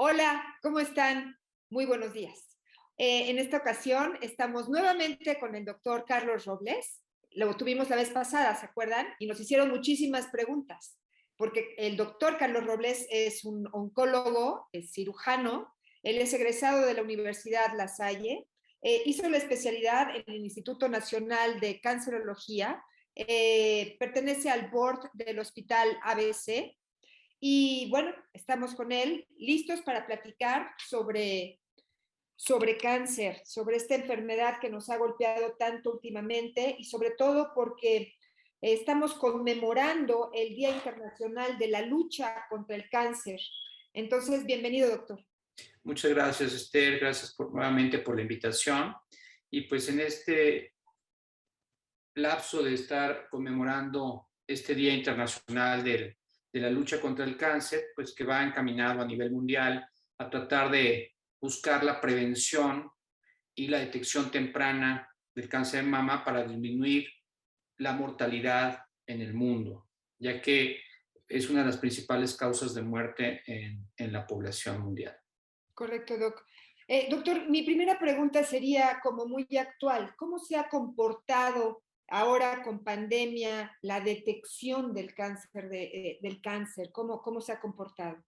Hola, ¿cómo están? Muy buenos días. En esta ocasión estamos nuevamente con el doctor Carlos Robles. Lo tuvimos la vez pasada, ¿se acuerdan? Y nos hicieron muchísimas preguntas, porque el doctor Carlos Robles es un oncólogo, es cirujano, él es egresado de la Universidad La Salle, hizo la especialidad en el Instituto Nacional de Cancerología, pertenece al board del Hospital ABC. Y bueno, estamos con él listos para platicar sobre cáncer, sobre esta enfermedad que nos ha golpeado tanto últimamente y sobre todo porque estamos conmemorando el Día Internacional de la Lucha contra el Cáncer. Entonces, bienvenido, doctor. Muchas gracias, Esther. Gracias nuevamente por la invitación. Y pues en este lapso de estar conmemorando este Día Internacional de la Lucha contra el Cáncer, pues que va encaminado a nivel mundial a tratar de buscar la prevención y la detección temprana del cáncer de mama para disminuir la mortalidad en el mundo, ya que es una de las principales causas de muerte en la población mundial. Correcto, doc. Doctor, mi primera pregunta sería como muy actual. ¿Cómo se ha comportado ahora con pandemia la detección del cáncer, del cáncer? ¿Cómo se ha comportado?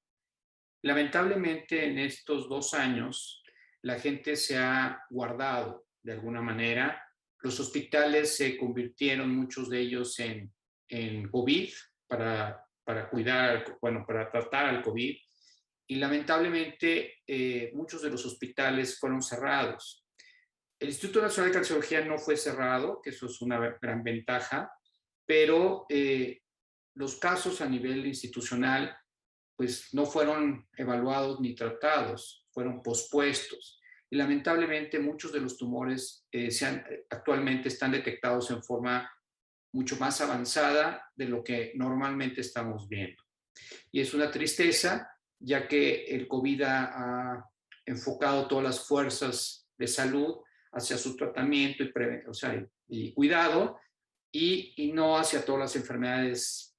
Lamentablemente en estos 2 años la gente se ha guardado de alguna manera. Los hospitales se convirtieron, muchos de ellos, en COVID para cuidar, bueno, para tratar al COVID. Y lamentablemente muchos de los hospitales fueron cerrados. El Instituto Nacional de Cancerología no fue cerrado, que eso es una gran ventaja, pero los casos a nivel institucional pues no fueron evaluados ni tratados, fueron pospuestos. Y lamentablemente muchos de los tumores actualmente están detectados en forma mucho más avanzada de lo que normalmente estamos viendo. Y es una tristeza, ya que el COVID ha enfocado todas las fuerzas de salud hacia su tratamiento y cuidado, y no hacia todas las enfermedades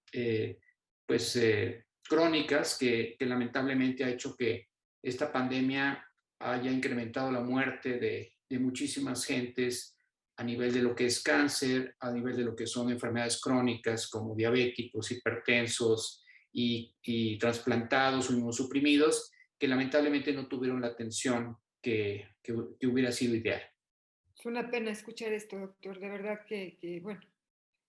crónicas que lamentablemente ha hecho que esta pandemia haya incrementado la muerte de muchísimas gentes a nivel de lo que es cáncer, a nivel de lo que son enfermedades crónicas como diabéticos, hipertensos y trasplantados o inmunosuprimidos, que lamentablemente no tuvieron la atención que hubiera sido ideal. Es una pena escuchar esto, doctor. De verdad que bueno,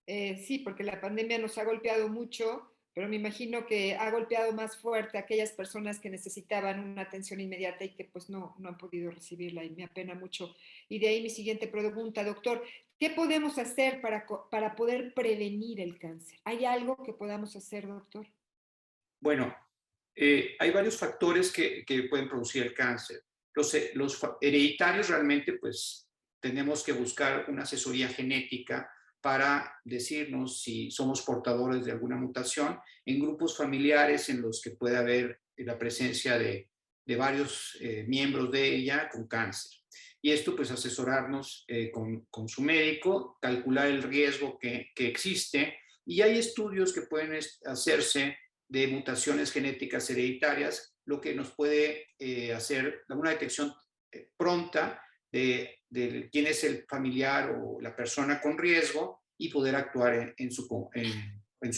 sí, porque la pandemia nos ha golpeado mucho, pero me imagino que ha golpeado más fuerte a aquellas personas que necesitaban una atención inmediata y que pues no han podido recibirla y me apena mucho. Y de ahí mi siguiente pregunta, doctor, ¿qué podemos hacer para poder prevenir el cáncer? ¿Hay algo que podamos hacer, doctor? Bueno, hay varios factores que pueden producir el cáncer. Los hereditarios realmente, pues, tenemos que buscar una asesoría genética para decirnos si somos portadores de alguna mutación en grupos familiares en los que puede haber la presencia de varios miembros de ella con cáncer. Y esto, pues, asesorarnos con su médico, calcular el riesgo que existe. Y hay estudios que pueden hacerse de mutaciones genéticas hereditarias, lo que nos puede hacer una detección pronta de quién es el familiar o la persona con riesgo y poder actuar en su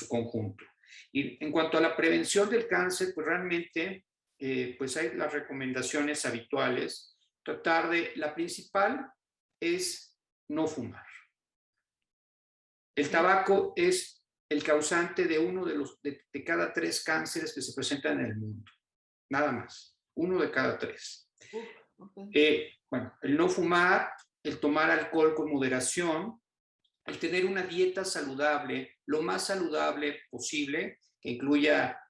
conjunto. Y en cuanto a la prevención del cáncer, pues realmente pues hay las recomendaciones habituales. La principal es no fumar. El tabaco es el causante de uno de cada 3 cánceres que se presentan en el mundo. Nada más. 1 de cada 3. Okay. Bueno, el no fumar, el tomar alcohol con moderación, el tener una dieta saludable, lo más saludable posible, que incluya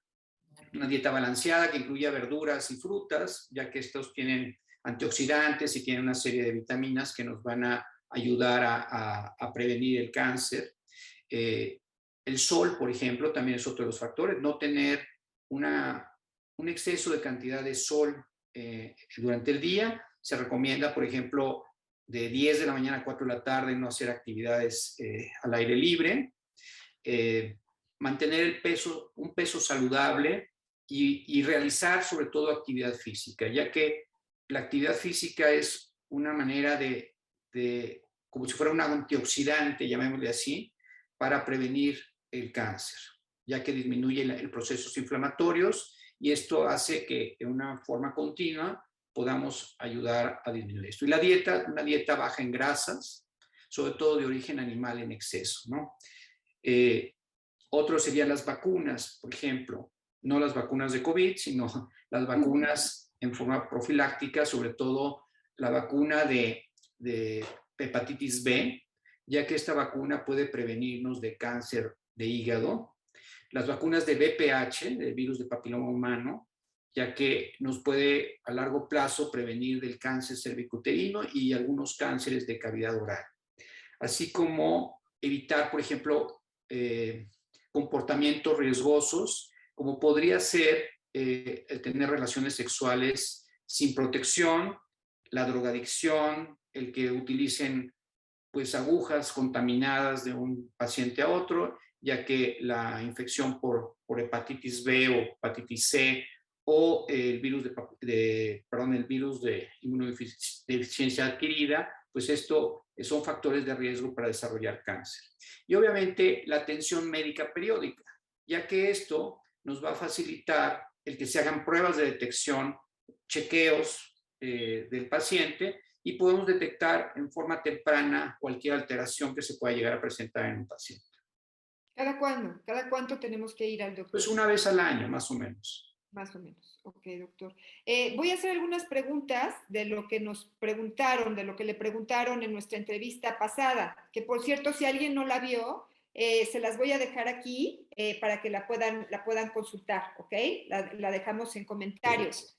una dieta balanceada, que incluya verduras y frutas, ya que estos tienen antioxidantes y tienen una serie de vitaminas que nos van a ayudar a prevenir el cáncer. El sol, por ejemplo, también es otro de los factores. No tener un exceso de cantidad de sol durante el día. Se recomienda, por ejemplo, de 10 de la mañana a 4 de la tarde no hacer actividades al aire libre. Mantener un peso saludable y realizar sobre todo actividad física, ya que la actividad física es una manera como si fuera un antioxidante, llamémosle así, para prevenir el cáncer, ya que disminuye el procesos inflamatorios y esto hace que de una forma continua podamos ayudar a disminuir esto. Y la dieta, una dieta baja en grasas, sobre todo de origen animal en exceso, ¿no? Otro serían las vacunas, por ejemplo, no las vacunas de COVID, sino las vacunas en forma profiláctica, sobre todo la vacuna de hepatitis B, ya que esta vacuna puede prevenirnos de cáncer de hígado. Las vacunas de VPH, del virus de papiloma humano, ya que nos puede a largo plazo prevenir del cáncer cervicuterino y algunos cánceres de cavidad oral. Así como evitar, por ejemplo, comportamientos riesgosos, como podría ser el tener relaciones sexuales sin protección, la drogadicción, el que utilicen pues agujas contaminadas de un paciente a otro, ya que la infección por hepatitis B o hepatitis C o el virus el virus de inmunodeficiencia adquirida, pues esto son factores de riesgo para desarrollar cáncer. Y obviamente la atención médica periódica, ya que esto nos va a facilitar el que se hagan pruebas de detección, chequeos del paciente y podemos detectar en forma temprana cualquier alteración que se pueda llegar a presentar en un paciente. ¿Cada cuándo? ¿Cada cuánto tenemos que ir al doctor? Pues una vez al año, más o menos. Más o menos. Ok, doctor. Voy a hacer algunas preguntas de lo que nos preguntaron, de lo que le preguntaron en nuestra entrevista pasada, que por cierto, si alguien no la vio, se las voy a dejar aquí para que la puedan consultar, ¿ok? La dejamos en comentarios.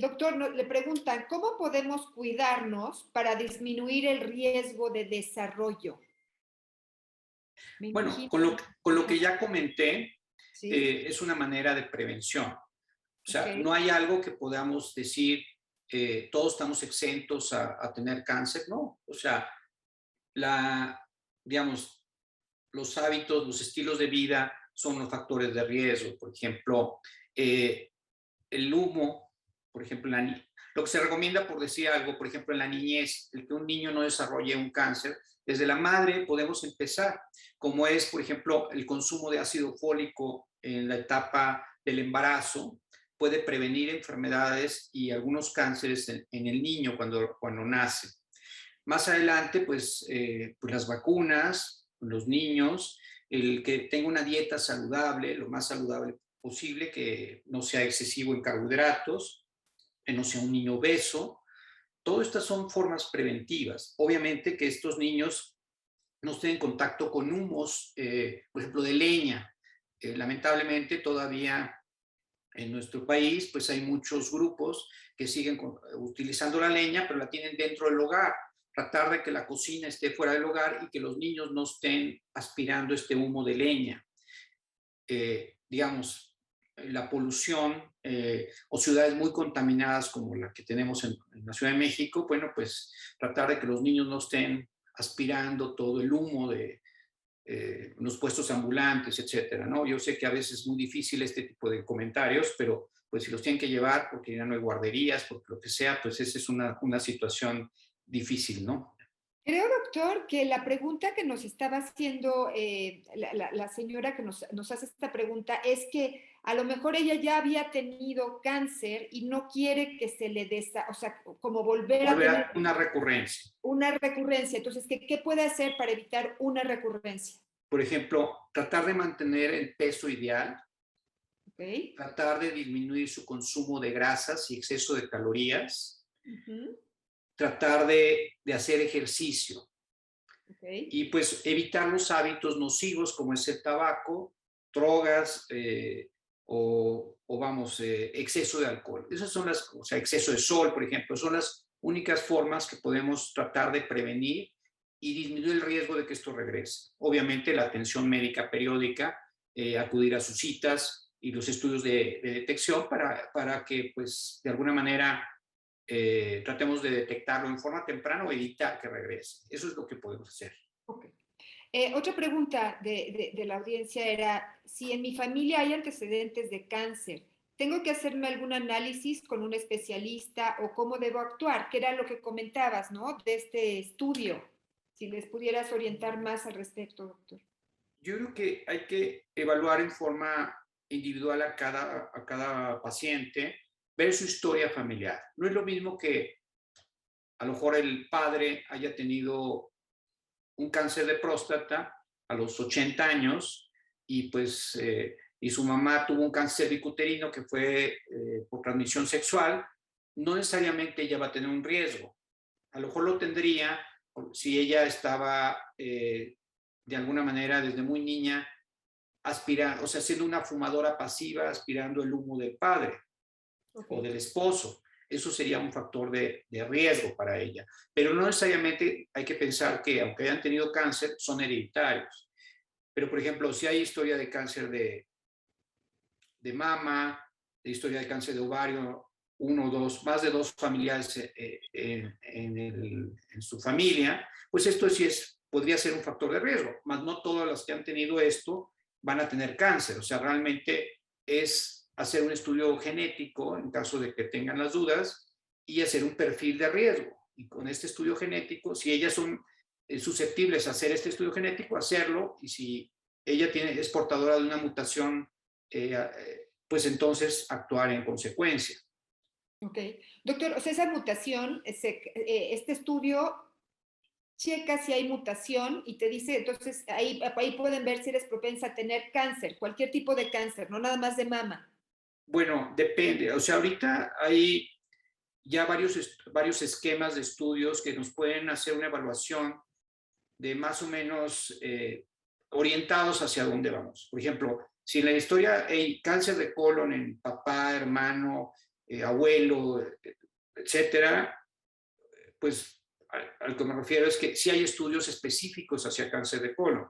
Doctor, le preguntan, ¿cómo podemos cuidarnos para disminuir el riesgo de desarrollo? Bueno, con lo que ya comenté, ¿sí? es una manera de prevención. O sea, Okay. no hay algo que podamos decir, todos estamos exentos a tener cáncer, no. O sea, digamos, los hábitos, los estilos de vida son los factores de riesgo. Por ejemplo, el humo, por ejemplo, lo que se recomienda, por decir algo, por ejemplo, en la niñez, el que un niño no desarrolle un cáncer, desde la madre podemos empezar, como es, por ejemplo, el consumo de ácido fólico en la etapa del embarazo, puede prevenir enfermedades y algunos cánceres en el niño cuando nace. Más adelante, pues las vacunas, los niños, el que tenga una dieta saludable, lo más saludable posible, que no sea excesivo en carbohidratos, que no sea un niño obeso. Todas estas son formas preventivas. Obviamente que estos niños no estén en contacto con humos, por ejemplo, de leña. Lamentablemente todavía en nuestro país, pues hay muchos grupos que siguen utilizando la leña, pero la tienen dentro del hogar. Tratar de que la cocina esté fuera del hogar y que los niños no estén aspirando este humo de leña. Digamos, la polución o ciudades muy contaminadas como la que tenemos en la Ciudad de México, bueno, pues tratar de que los niños no estén aspirando todo el humo de los puestos ambulantes, etcétera, ¿no? Yo sé que a veces es muy difícil este tipo de comentarios, pero pues si los tienen que llevar porque ya no hay guarderías, porque lo que sea, pues esa es una situación difícil, ¿no? Creo, doctor, que la pregunta que nos estaba haciendo la señora que nos hace esta pregunta es que a lo mejor ella ya había tenido cáncer y no quiere que se le o sea, como volver a tener Una recurrencia. una recurrencia. Entonces, ¿qué puede hacer para evitar una recurrencia? Por ejemplo, tratar de mantener el peso ideal, Okay. tratar de disminuir su consumo de grasas y exceso de calorías, tratar de hacer ejercicio. Okay. Y pues evitar los hábitos nocivos como es el tabaco, drogas exceso de alcohol. Esas son o sea, exceso de sol, por ejemplo, son las únicas formas que podemos tratar de prevenir y disminuir el riesgo de que esto regrese. Obviamente la atención médica periódica, acudir a sus citas y los estudios de detección para que pues de alguna manera tratemos de detectarlo en forma temprana o evitar que regrese. Eso es lo que podemos hacer. Okay. Otra pregunta de la audiencia era, si en mi familia hay antecedentes de cáncer, ¿tengo que hacerme algún análisis con un especialista o cómo debo actuar? Que era lo que comentabas, ¿no? De este estudio. Si les pudieras orientar más al respecto, doctor. Yo creo que hay que evaluar en forma individual a cada paciente, ver su historia familiar. No es lo mismo que a lo mejor el padre haya tenido un cáncer de próstata a los 80 años y pues y su mamá tuvo un cáncer bicuterino que fue por transmisión sexual, no necesariamente ella va a tener un riesgo. A lo mejor lo tendría si ella estaba de alguna manera desde muy niña o sea, siendo una fumadora pasiva, aspirando el humo del padre o del esposo. Eso sería un factor de riesgo para ella. Pero no necesariamente hay que pensar que, aunque hayan tenido cáncer, son hereditarios. Pero, por ejemplo, si hay historia de cáncer de mama, de historia de cáncer de ovario, uno o dos, más de dos familiares en su familia, pues esto sí podría ser un factor de riesgo, más no todas las que han tenido esto van a tener cáncer. O sea, realmente es hacer un estudio genético en caso de que tengan las dudas y hacer un perfil de riesgo. Y con este estudio genético, si ellas son susceptibles a hacer este estudio genético, hacerlo, y si ella es portadora de una mutación, pues entonces actuar en consecuencia. Ok. Doctor, o sea, esa mutación, este estudio checa si hay mutación y te dice, entonces ahí pueden ver si eres propensa a tener cáncer, cualquier tipo de cáncer, no nada más de mama. Bueno, depende. O sea, ahorita hay ya varios esquemas de estudios que nos pueden hacer una evaluación de más o menos orientados hacia dónde vamos. Por ejemplo, si en la historia hay cáncer de colon en papá, hermano, abuelo, etcétera, pues al que me refiero es que sí hay estudios específicos hacia cáncer de colon,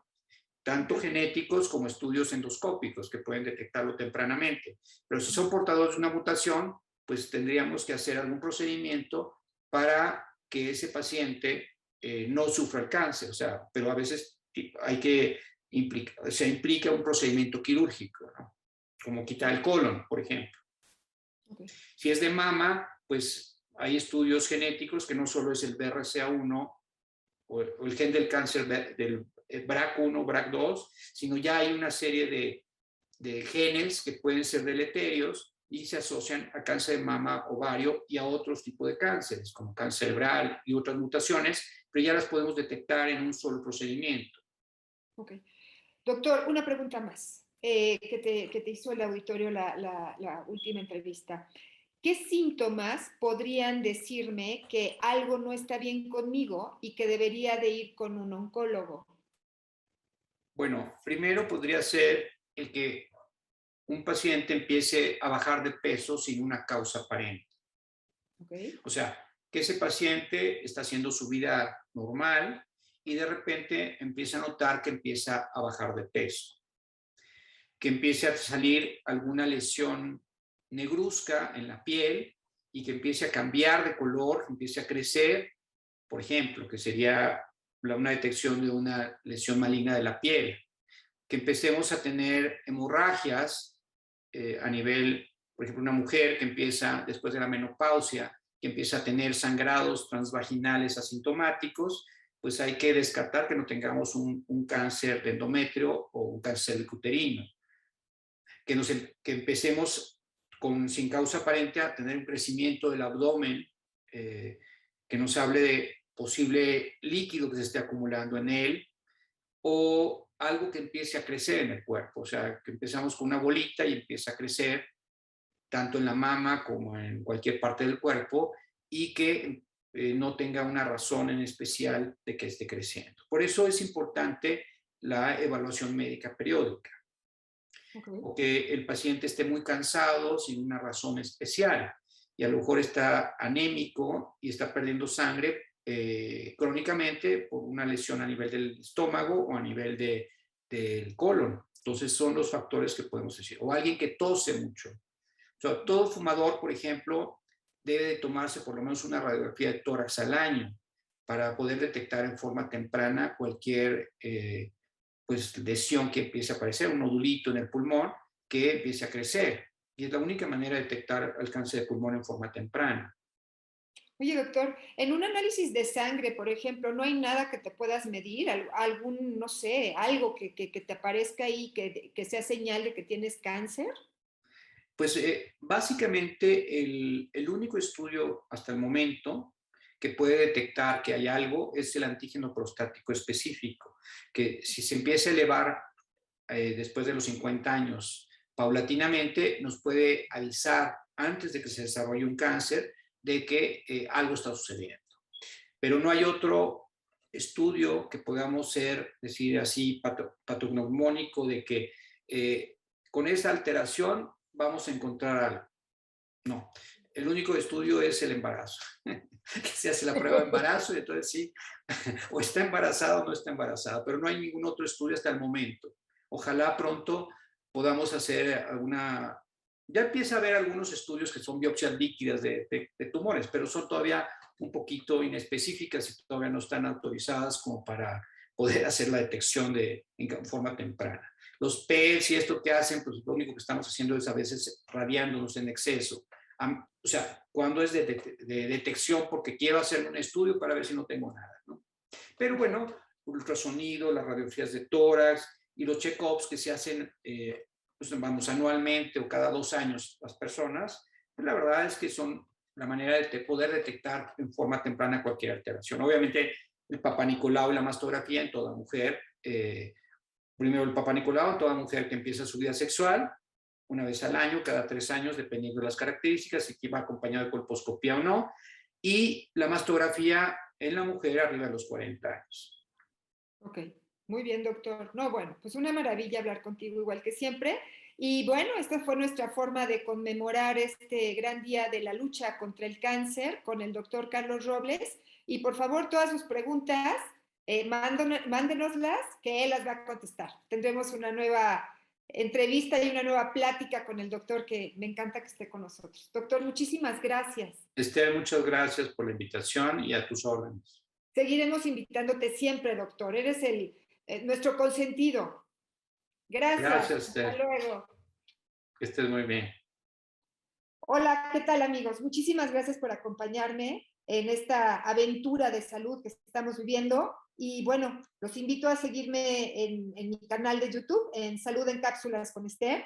tanto genéticos como estudios endoscópicos que pueden detectarlo tempranamente. Pero si son portadores de una mutación, pues tendríamos que hacer algún procedimiento para que ese paciente no sufra el cáncer. O sea, pero a veces hay que se implica un procedimiento quirúrgico, ¿no? Como quitar el colon, por ejemplo. Okay. Si es de mama, pues hay estudios genéticos que no solo es el BRCA1 o el gen del cáncer del BRCA1, BRCA2, sino ya hay una serie de genes que pueden ser deleterios y se asocian a cáncer de mama, ovario y a otros tipos de cánceres, como cáncer cerebral y otras mutaciones, pero ya las podemos detectar en un solo procedimiento. Ok. Doctor, una pregunta más que te hizo el auditorio la última entrevista. ¿Qué síntomas podrían decirme que algo no está bien conmigo y que debería de ir con un oncólogo? Bueno, primero podría ser el que un paciente empiece a bajar de peso sin una causa aparente. Okay. O sea, que ese paciente está haciendo su vida normal y de repente empieza a notar que empieza a bajar de peso, que empiece a salir alguna lesión negruzca en la piel y que empiece a cambiar de color, que empiece a crecer, por ejemplo, que sería una detección de una lesión maligna de la piel, que empecemos a tener hemorragias a nivel, por ejemplo, una mujer que empieza después de la menopausia, que empieza a tener sangrados transvaginales asintomáticos, pues hay que descartar que no tengamos un cáncer de endometrio o un cáncer uterino. Que empecemos sin causa aparente a tener un crecimiento del abdomen, que nos hable de posible líquido que se esté acumulando en él, o algo que empiece a crecer en el cuerpo, o sea, que empezamos con una bolita y empieza a crecer tanto en la mama como en cualquier parte del cuerpo y que no tenga una razón en especial de que esté creciendo. Por eso es importante la evaluación médica periódica. Okay. O que el paciente esté muy cansado sin una razón especial y a lo mejor está anémico y está perdiendo sangre crónicamente por una lesión a nivel del estómago o a nivel del colon. Entonces son los factores que podemos decir. O alguien que tose mucho. O sea, todo fumador, por ejemplo, debe de tomarse por lo menos una radiografía de tórax al año para poder detectar en forma temprana cualquier pues lesión que empiece a aparecer, un nodulito en el pulmón que empiece a crecer. y es la única manera de detectar el cáncer de pulmón en forma temprana. Oye, doctor, en un análisis de sangre, por ejemplo, ¿no hay nada que te puedas medir? ¿Algún, no sé, algo que te aparezca ahí que sea señal de que tienes cáncer? Pues básicamente el único estudio hasta el momento que puede detectar que hay algo es el antígeno prostático específico, que si se empieza a elevar después de los 50 años paulatinamente, nos puede avisar antes de que se desarrolle un cáncer de que algo está sucediendo. Pero no hay otro estudio que podamos decir así, patognomónico de que con esa alteración vamos a encontrar algo. No, el único estudio es el embarazo, que se hace la prueba de embarazo y entonces sí, o está embarazada o no está embarazada, pero no hay ningún otro estudio hasta el momento. Ojalá pronto podamos hacer alguna, ya empieza a haber algunos estudios que son biopsias líquidas de tumores, pero son todavía un poquito inespecíficas y todavía no están autorizadas como para poder hacer la detección en forma temprana. Los PETs y esto que hacen, pues lo único que estamos haciendo es a veces radiándonos en exceso. O sea, cuando es de detección porque quiero hacer un estudio para ver si no tengo nada, ¿no? Pero bueno, ultrasonido, las radiografías de tórax y los check-ups que se hacen, pues vamos, anualmente o cada 2 años las personas, pues la verdad es que son la manera de poder detectar en forma temprana cualquier alteración. Obviamente, el Papá Nicolau y la mastografía en toda mujer, primero el Papá Nicolau en toda mujer que empieza su vida sexual, una vez al año, cada 3 años, dependiendo de las características, si va acompañado de colposcopía o no, y la mastografía en la mujer arriba de los 40 años. Ok, muy bien, doctor. No, bueno, pues una maravilla hablar contigo igual que siempre. Y bueno, esta fue nuestra forma de conmemorar este gran día de la lucha contra el cáncer con el doctor Carlos Robles. Y por favor, todas sus preguntas, mándenoslas, que él las va a contestar. Tendremos una nueva entrevista y una nueva plática con el doctor que me encanta que esté con nosotros. Doctor, muchísimas gracias. Esther, muchas gracias por la invitación y a tus órdenes. Seguiremos invitándote siempre, doctor. Eres nuestro consentido. Gracias. Gracias, Hasta Esther. luego. Que estés muy bien. Hola, ¿qué tal, amigos? Muchísimas gracias por acompañarme en esta aventura de salud que estamos viviendo. Y bueno, los invito a seguirme en mi canal de YouTube, en Salud en Cápsulas con Esther.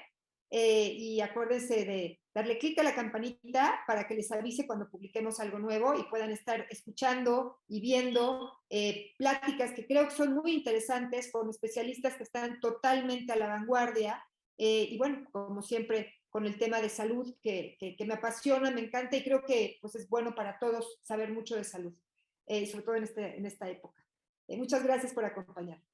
Y acuérdense de darle clic a la campanita para que les avise cuando publiquemos algo nuevo y puedan estar escuchando y viendo pláticas que creo que son muy interesantes con especialistas que están totalmente a la vanguardia. Y bueno, como siempre, con el tema de salud que me apasiona, me encanta y creo que pues, es bueno para todos saber mucho de salud, sobre todo en esta época. Muchas gracias por acompañarme.